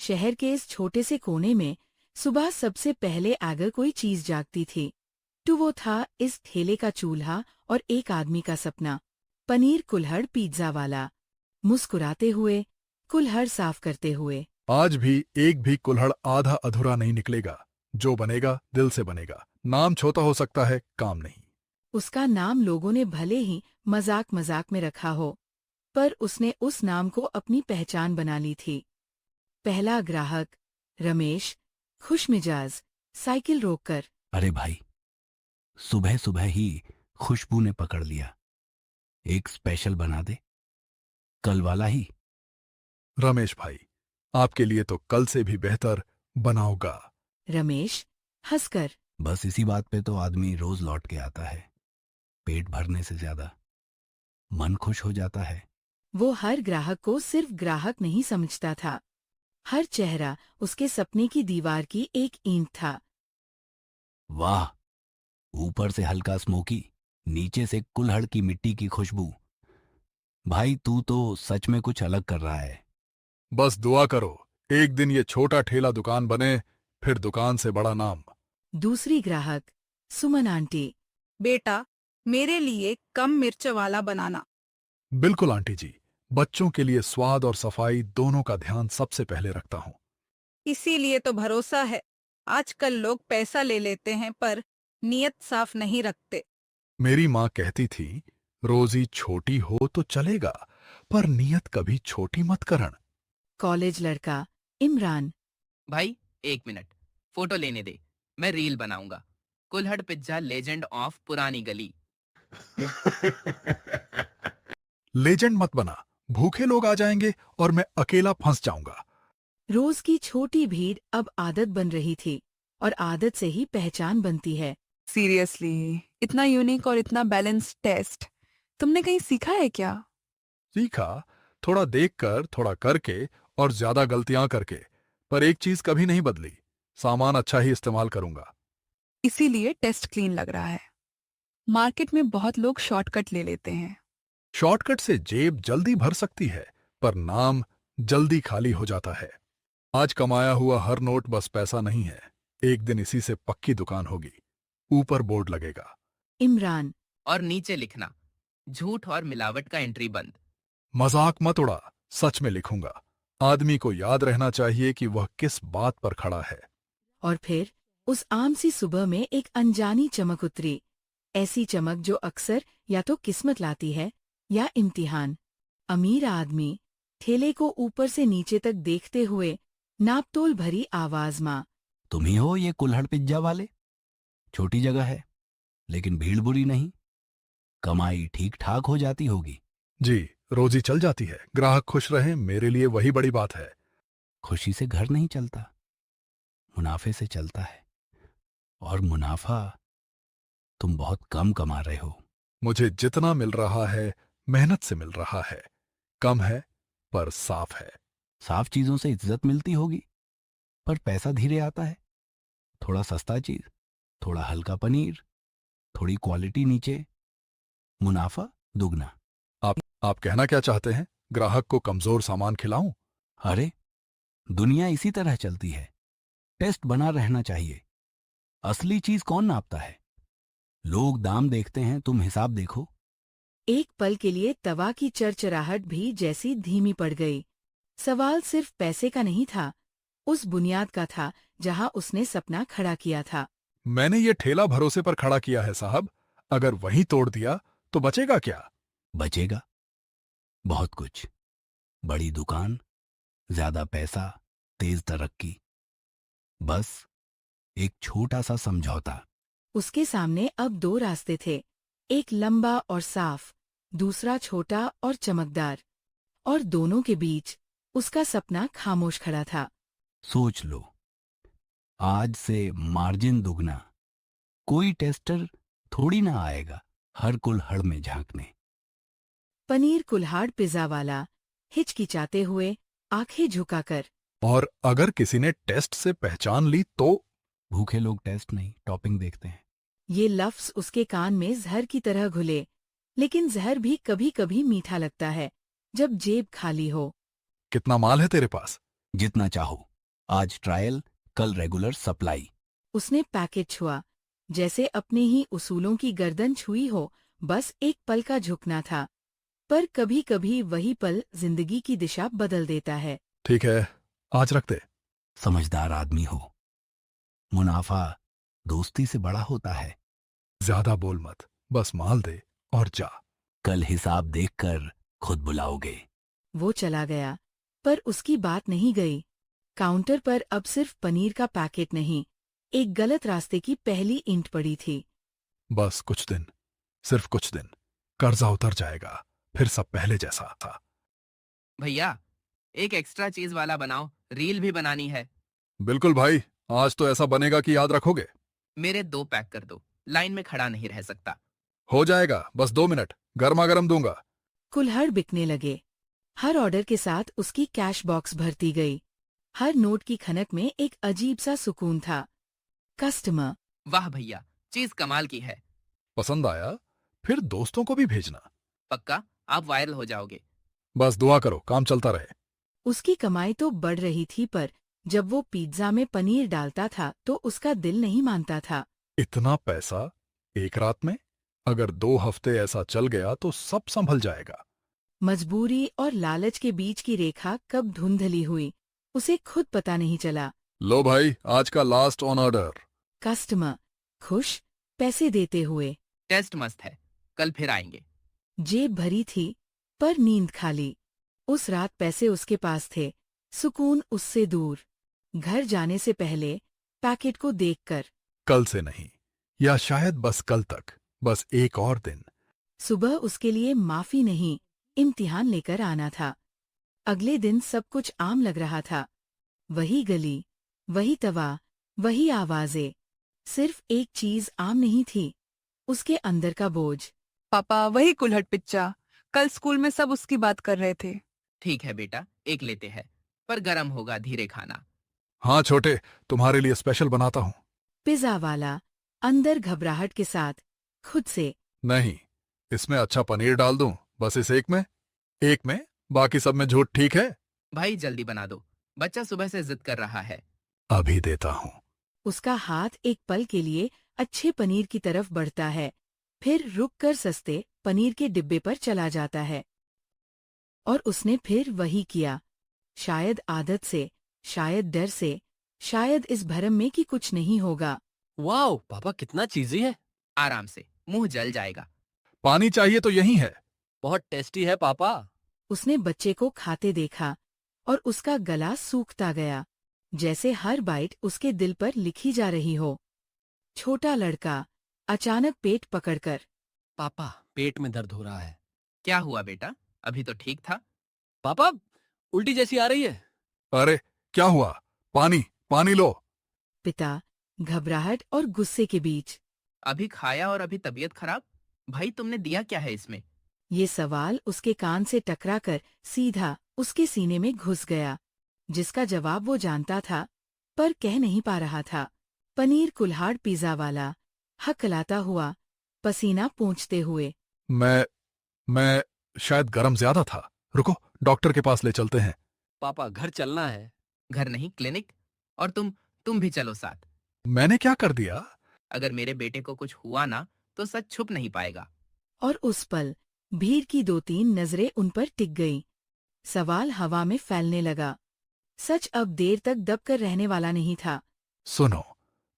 शहर के इस छोटे से कोने में सुबह सबसे पहले अगर कोई चीज जागती थी तो वो था इस ठेले का चूल्हा और एक आदमी का सपना, पनीर कुल्हड़ पिज्जा वाला, मुस्कुराते हुए, कुल्हड़ साफ करते हुए। आज भी एक भी कुल्हड़ आधा अधूरा नहीं निकलेगा। जो बनेगा दिल से बनेगा। नाम छोटा हो सकता है, काम नहीं। उसका नाम लोगों ने भले ही मजाक मजाक में रखा हो, पर उसने उस नाम को अपनी पहचान बना ली थी। पहला ग्राहक रमेश, खुशमिजाज, साइकिल रोककर। अरे भाई, सुबह सुबह ही खुशबू ने पकड़ लिया। एक स्पेशल बना दे, कल वाला ही। रमेश भाई, आपके लिए तो कल से भी बेहतर बनाऊंगा। रमेश हंसकर। बस इसी बात पे तो आदमी रोज लौट के आता है। पेट भरने से ज्यादा मन खुश हो जाता है। वो हर ग्राहक को सिर्फ ग्राहक नहीं समझता था। हर चेहरा उसके सपने की दीवार की एक ईंट था। वाह, ऊपर से हल्का स्मोकी, नीचे से कुल्हड़ की मिट्टी की खुशबू। भाई तू तो सच में कुछ अलग कर रहा है। बस दुआ करो, एक दिन ये छोटा ठेला दुकान बने, फिर दुकान से बड़ा नाम। दूसरी ग्राहक सुमन आंटी। बेटा, मेरे लिए कम मिर्च वाला बनाना। बिल्कुल आंटी जी, बच्चों के लिए स्वाद और सफाई दोनों का ध्यान सबसे पहले रखता हूँ। इसीलिए तो भरोसा है। आजकल लोग पैसा ले लेते हैं पर नियत साफ नहीं रखते। मेरी माँ कहती थी, रोजी छोटी हो तो चलेगा, पर नियत कभी छोटी मत करन। कॉलेज लड़का इमरान। भाई, एक मिनट, फोटो लेने दे, मैं रील बनाऊंगा। कुल्हड़ पिज्जा लेजेंड ऑफ पुरानी गली। लेजेंड मत बना, भूखे लोग आ जाएंगे और मैं अकेला फंस जाऊंगा। रोज की छोटी भीड़ अब आदत बन रही थी और आदत से ही पहचान बनती है। सीरियसली, इतना यूनिक और इतना बैलेंस्ड टेस्ट तुमने कहीं सीखा है क्या? सीखा, थोड़ा देखकर, थोड़ा करके और ज्यादा गलतियां करके, पर एक चीज कभी नहीं बदली, सामान अच्छा ही इस्तेमाल करूंगा। इसीलिए टेस्ट क्लीन लग रहा है। मार्केट में बहुत लोग शॉर्टकट ले लेते हैं। शॉर्टकट से जेब जल्दी भर सकती है, पर नाम जल्दी खाली हो जाता है। आज कमाया हुआ हर नोट बस पैसा नहीं है, एक दिन इसी से पक्की दुकान होगी। ऊपर बोर्ड लगेगा, इमरान। और नीचे लिखना, झूठ और मिलावट का एंट्री बंद। मजाक मत उड़ा, सच में लिखूंगा। आदमी को याद रहना चाहिए कि वह किस बात पर खड़ा है। और फिर उस आम सी सुबह में एक अनजानी चमक उतरी, ऐसी चमक जो अक्सर या तो किस्मत लाती है या इम्तिहान। अमीर आदमी ठेले को ऊपर से नीचे तक देखते हुए नापतोल भरी आवाज माँ। तुम ही हो ये कुल्हड़ पिज्जा वाले? छोटी जगह है, लेकिन भीड़ बुरी नहीं, कमाई ठीक ठाक हो जाती होगी। जी, रोजी चल जाती है, ग्राहक खुश रहे, मेरे लिए वही बड़ी बात है। खुशी से घर नहीं चलता, मुनाफे से चलता है। और मुनाफा तुम बहुत कम कमा रहे हो। मुझे जितना मिल रहा है मेहनत से मिल रहा है, कम है पर साफ है। साफ चीजों से इज्जत मिलती होगी, पर पैसा धीरे आता है। थोड़ा सस्ता चीज, थोड़ा हल्का पनीर, थोड़ी क्वालिटी नीचे, मुनाफा दुगना। आप कहना क्या चाहते हैं? ग्राहक को कमजोर सामान खिलाऊं? अरे, दुनिया इसी तरह चलती है। टेस्ट बना रहना चाहिए। असली चीज कौन नापता है? लोग दाम देखते हैं, तुम हिसाब देखो। एक पल के लिए तवा की चरचराहट भी जैसी धीमी पड़ गई। सवाल सिर्फ पैसे का नहीं था, उस बुनियाद का था जहां उसने सपना खड़ा किया था। मैंने ये ठेला भरोसे पर खड़ा किया है साहब, अगर वहीं तोड़ दिया तो बचेगा क्या? बचेगा बहुत कुछ। बड़ी दुकान, ज्यादा पैसा, तेज तरक्की। बस एक छोटा सा समझौता। उसके सामने अब दो रास्ते थे, एक लंबा और साफ, दूसरा छोटा और चमकदार, और दोनों के बीच उसका सपना खामोश खड़ा था। सोच लो, आज से मार्जिन दुगना। कोई टेस्टर थोड़ी ना आएगा हर कुल्हड़ में झांकने। पनीर कुल्हाड़ पिज्जा वाला हिचकिचाते हुए, आंखें झुकाकर। और अगर किसी ने टेस्ट से पहचान ली तो? भूखे लोग टेस्ट नहीं, टॉपिंग देखते हैं। ये लफ्ज उसके कान में जहर की तरह घुले, लेकिन जहर भी कभी कभी मीठा लगता है जब जेब खाली हो। कितना माल है तेरे पास? जितना चाहो। आज ट्रायल, कल रेगुलर सप्लाई। उसने पैकेट छुआ, जैसे अपने ही उसूलों की गर्दन छुई हो। बस एक पल का झुकना था, पर कभी कभी वही पल जिंदगी की दिशा बदल देता है। ठीक है, आज रख दे। समझदार आदमी हो। मुनाफा दोस्ती से बड़ा होता है। ज्यादा बोल मत, बस माल दे और जा। कल हिसाब देखकर खुद बुलाओगे। वो चला गया, पर उसकी बात नहीं गई। काउंटर पर अब सिर्फ पनीर का पैकेट नहीं, एक गलत रास्ते की पहली ईंट पड़ी थी। बस कुछ दिन, सिर्फ कुछ दिन, कर्जा उतर जाएगा, फिर सब पहले जैसा था। भैया, एक एक्स्ट्रा चीज वाला बनाओ, रील भी बनानी है। बिल्कुल भाई, आज तो ऐसा बनेगा कि याद रखोगे। मेरे 2 पैक कर दो, लाइन में खड़ा नहीं रह सकता। हो जाएगा, बस 2 मिनट, गर्मा गर्म दूंगा। कुल्हड़ बिकने लगे। हर ऑर्डर के साथ उसकी कैश बॉक्स भरती गई। हर नोट की खनक में एक अजीब सा सुकून था। कस्टमर। वाह भैया, चीज कमाल की है। पसंद आया? फिर दोस्तों को भी भेजना। पक्का आप वायरल हो जाओगे। बस दुआ करो, काम चलता रहे। उसकी कमाई तो बढ़ रही थी, पर जब वो पिज्जा में पनीर डालता था तो उसका दिल नहीं मानता था। इतना पैसा एक रात में? अगर 2 हफ्ते ऐसा चल गया तो सब संभल जाएगा। मजबूरी और लालच के बीच की रेखा कब धुंधली हुई, उसे खुद पता नहीं चला। लो भाई, आज का लास्ट ऑन ऑर्डर। कस्टमर खुश, पैसे देते हुए। टेस्ट मस्त है, कल फिर आएंगे। जेब भरी थी, पर नींद खाली। उस रात पैसे उसके पास थे, सुकून उससे दूर। घर जाने से पहले पैकेट को देखकर, कल से नहीं, या शायद बस कल तक, बस एक और दिन। सुबह उसके लिए माफी नहीं, इम्तिहान लेकर आना था। अगले दिन सब कुछ आम लग रहा था। वही गली, वही तवा, वही आवाजें। सिर्फ एक चीज आम नहीं थी, उसके अंदर का बोझ। पापा, वही कुल्हड़ पिज्जा। कल स्कूल में सब उसकी बात कर रहे थे। ठीक है बेटा, एक लेते हैं, पर गरम होगा, धीरे खाना। हाँ छोटे, तुम्हारे लिए स्पेशल बनाता हूँ। पिज्जा वाला अंदर घबराहट के साथ, खुद से। नहीं, इसमें अच्छा पनीर डाल दूं, बस इस एक में, बाकी सब में झूठ, ठीक है? भाई जल्दी बना दो, बच्चा सुबह से जिद कर रहा है। अभी देता हूँ। उसका हाथ एक पल के लिए अच्छे पनीर की तरफ बढ़ता है, फिर रुककर सस्ते पनीर के डिब्बे पर चला जाता है। और उसने फिर वही किया, शायद आदत से, शायद डर से, शायद इस भरम में कि कुछ नहीं होगा। वाओ पापा, कितना चीजी है। आराम से, मुंह जल जाएगा। पानी चाहिए तो यही है। बहुत टेस्टी है पापा। उसने बच्चे को खाते देखा और उसका गला सूखता गया, जैसे हर बाइट उसके दिल पर लिखी जा रही हो। छोटा लड़का अचानक पेट पकड़कर, पापा, पेट में दर्द हो रहा है। क्या हुआ बेटा, अभी तो ठीक था। पापा, उल्टी जैसी आ रही है। अरे क्या हुआ? पानी, पानी लो। पिता घबराहट और गुस्से के बीच, अभी खाया और अभी तबीयत खराब। भाई तुमने दिया क्या है इसमें? ये सवाल उसके कान से टकराकर सीधा उसके सीने में घुस गया, जिसका जवाब वो जानता था, पर कह नहीं पा रहा था। पनीर कुल्हाड़ पिज्जा वाला हकलाता हुआ, पसीना पोंछते हुए। मैं शायद गरम ज्यादा था। रुको, डॉक्टर के पास ले चलते हैं। पापा, घर चलना है। घर नहीं, क्लिनिक। और तुम भी चलो साथ। मैंने क्या कर दिया? अगर मेरे बेटे को कुछ हुआ ना, तो सच छुप नहीं पाएगा। और उस पल भीड़ की 2-3 नजरें उन पर टिक गईं। सवाल हवा में फैलने लगा। सच अब देर तक दबकर रहने वाला नहीं था। सुनो,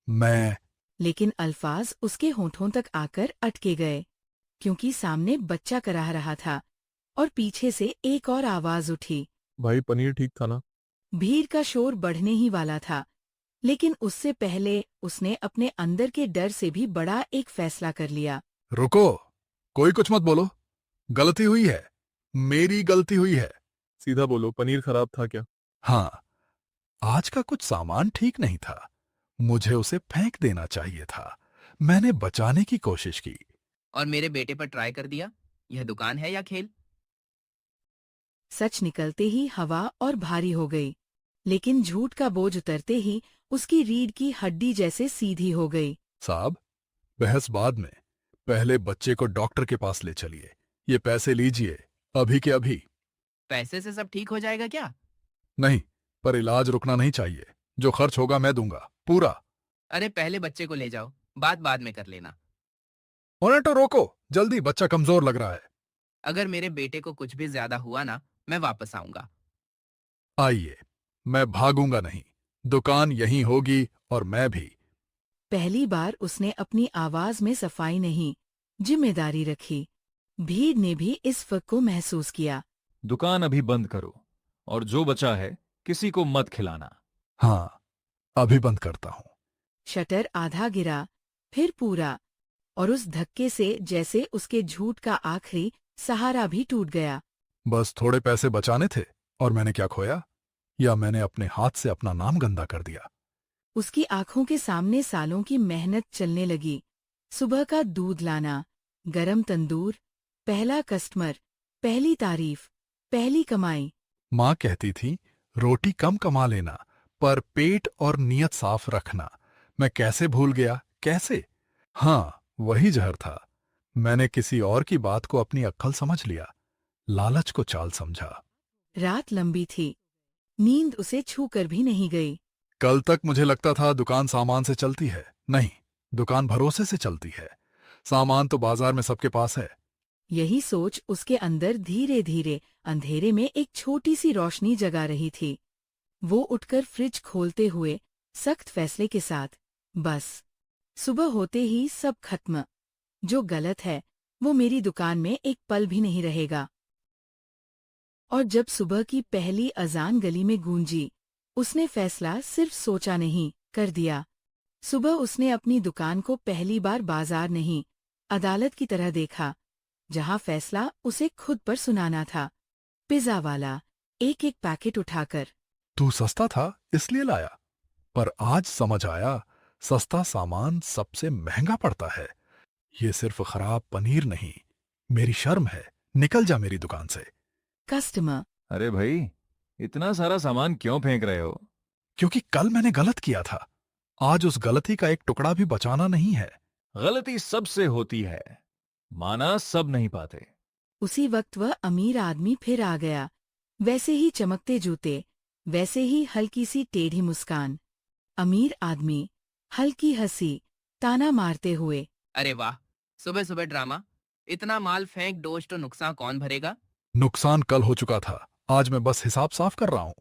मैं लेकिन अल्फाज उसके होठों तक आकर अटके गए, क्योंकि सामने बच्चा कराह रहा था और पीछे से एक और आवाज उठी। भाई, पनीर ठीक था ना? भीड़ का शोर बढ़ने ही वाला था, लेकिन उससे पहले उसने अपने अंदर के डर से भी बड़ा एक फैसला कर लिया। रुको, कोई कुछ मत बोलो। गलती हुई है, मेरी गलती हुई है। सीधा बोलो, पनीर खराब था क्या? हाँ, आज का कुछ सामान ठीक नहीं था। मुझे उसे फेंक देना चाहिए था। मैंने बचाने की कोशिश की। और मेरे बेटे पर ट्राई कर दिया। यह दुकान है या खेल? सच निकलते ही हवा और भारी हो गई, लेकिन झूठ का बोझ उतरते ही उसकी रीढ़ की हड्डी जैसे सीधी हो गई। साहब, बहस बाद में, पहले बच्चे को डॉक्टर के पास ले चलिए। ये पैसे लीजिए, अभी के अभी। पैसे से सब ठीक हो जाएगा क्या? नहीं, पर इलाज रुकना नहीं चाहिए। जो खर्च होगा मैं दूंगा, पूरा। अरे पहले बच्चे को ले जाओ, बात बाद में कर लेना। उन्हें तो रोको, जल्दी, बच्चा कमजोर लग रहा है। अगर मेरे बेटे को कुछ भी ज्यादा हुआ ना, मैं वापस आऊंगा। आइए, मैं भागूंगा नहीं, दुकान यहीं होगी और मैं भी। पहली बार उसने अपनी आवाज में सफाई नहीं, जिम्मेदारी रखी। भीड़ ने भी इस फर्क को महसूस किया। दुकान अभी बंद करो और जो बचा है किसी को मत खिलाना। हाँ, अभी बंद करता हूं। शटर आधा गिरा, फिर पूरा, और उस धक्के से जैसे उसके झूठ का आखिरी सहारा भी टूट गया। बस थोड़े पैसे बचाने थे और मैंने क्या खोया? या मैंने अपने हाथ से अपना नाम गंदा कर दिया? उसकी आंखों के सामने सालों की मेहनत चलने लगी। सुबह का दूध लाना, गरम तंदूर, पहला कस्टमर, पहली तारीफ, पहली कमाई। माँ कहती थी, रोटी कम कमा लेना, पर पेट और नीयत साफ रखना। मैं कैसे भूल गया, कैसे? हाँ, वही जहर था। मैंने किसी और की बात को अपनी अक्ल समझ लिया, लालच को चाल समझा। रात लंबी थी, नींद उसे छू कर भी नहीं गई। कल तक मुझे लगता था दुकान सामान से चलती है। नहीं, दुकान भरोसे से चलती है। सामान तो बाजार में सबके पास है। यही सोच उसके अंदर धीरे धीरे अंधेरे में एक छोटी सी रोशनी जगा रही थी। वो उठकर फ्रिज खोलते हुए सख्त फैसले के साथ, बस सुबह होते ही सब खत्म। जो गलत है वो मेरी दुकान में एक पल भी नहीं रहेगा। और जब सुबह की पहली अजान गली में गूंजी, उसने फैसला सिर्फ सोचा नहीं, कर दिया। सुबह उसने अपनी दुकान को पहली बार बाजार नहीं, अदालत की तरह देखा, जहां फैसला उसे खुद पर सुनाना था। पिज्जा वाला एक एक पैकेट उठाकर, तू सस्ता था इसलिए लाया, पर आज समझ आया, सस्ता सामान सबसे महंगा पड़ता है। ये सिर्फ खराब पनीर नहीं, मेरी शर्म है। निकल जा मेरी दुकान से। कस्टमर, अरे भाई, इतना सारा सामान क्यों फेंक रहे हो? क्योंकि कल मैंने गलत किया था। आज उस गलती का एक टुकड़ा भी बचाना नहीं है। गलती सबसे होती है, माना सब नहीं पाते। उसी वक्त वह अमीर आदमी फिर आ गया। वैसे ही चमकते जूते, वैसे ही हल्की सी टेढ़ी मुस्कान। अमीर आदमी, हल्की हंसी, ताना मारते हुए, अरे वाह, सुबह सुबह ड्रामा। इतना माल फेंक डोज तो नुकसान कौन भरेगा? नुकसान कल हो चुका था, आज मैं बस हिसाब साफ कर रहा हूं।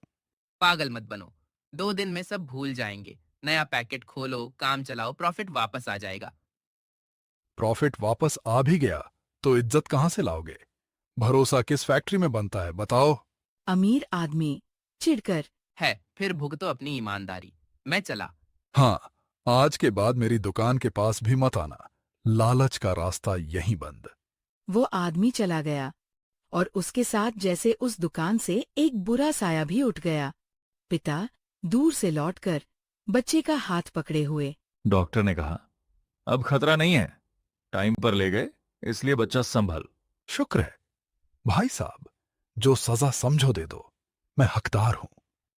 पागल मत बनो, 2 दिन में सब भूल जाएंगे। नया पैकेट खोलो, काम चलाओ, प्रॉफिट वापस आ जाएगा। प्रॉफिट वापस आ भी गया तो इज्जत कहां से लाओगे? भरोसा किस फैक्ट्री में बनता है बताओ? अमीर आदमी, चिढ़कर, है, फिर भुगतो अपनी ईमानदारी। मैं चला। हाँ, आज के बाद मेरी दुकान के पास भी मत आना। लालच का रास्ता यहीं बंद। वो आदमी चला गया, और उसके साथ जैसे उस दुकान से एक बुरा साया भी उठ गया। पिता दूर से लौटकर बच्चे का हाथ पकड़े हुए, डॉक्टर ने कहा अब खतरा नहीं है, टाइम पर ले गए, इसलिए बच्चा संभल। शुक्र है भाई साहब, जो सजा समझो दे दो, मैं हकदार हूं।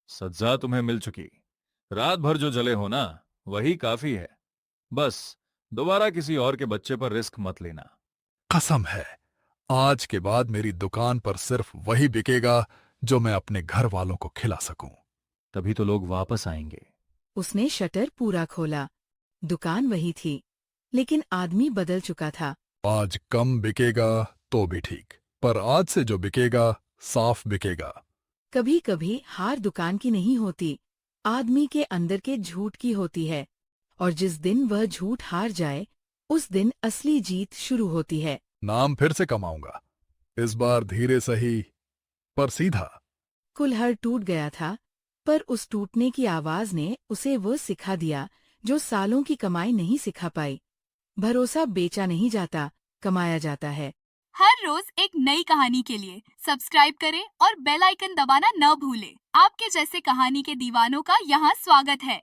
सजा तुम्हें मिल चुकी, रात भर जो जले हो ना, वही काफी है। बस दोबारा किसी और के बच्चे पर रिस्क मत लेना। कसम है, आज के बाद मेरी दुकान पर सिर्फ वही बिकेगा जो मैं अपने घर वालों को खिला सकूं। तभी तो लोग वापस आएंगे। उसने शटर पूरा खोला। दुकान वही थी, लेकिन आदमी बदल चुका था। आज कम बिकेगा तो भी ठीक, पर आज से जो बिकेगा साफ बिकेगा। कभी कभी हार दुकान की नहीं होती, आदमी के अंदर के झूठ की होती है। और जिस दिन वह झूठ हार जाए, उस दिन असली जीत शुरू होती है। नाम फिर से कमाऊंगा, इस बार धीरे सही पर सीधा। कुल्हड़ टूट गया था, पर उस टूटने की आवाज ने उसे वो सिखा दिया जो सालों की कमाई नहीं सिखा पाई। भरोसा बेचा नहीं जाता, कमाया जाता है। हर रोज एक नई कहानी के लिए सब्सक्राइब करें और बेल आइकन दबाना न भूलें। आपके जैसे कहानी के दीवानों का यहाँ स्वागत है।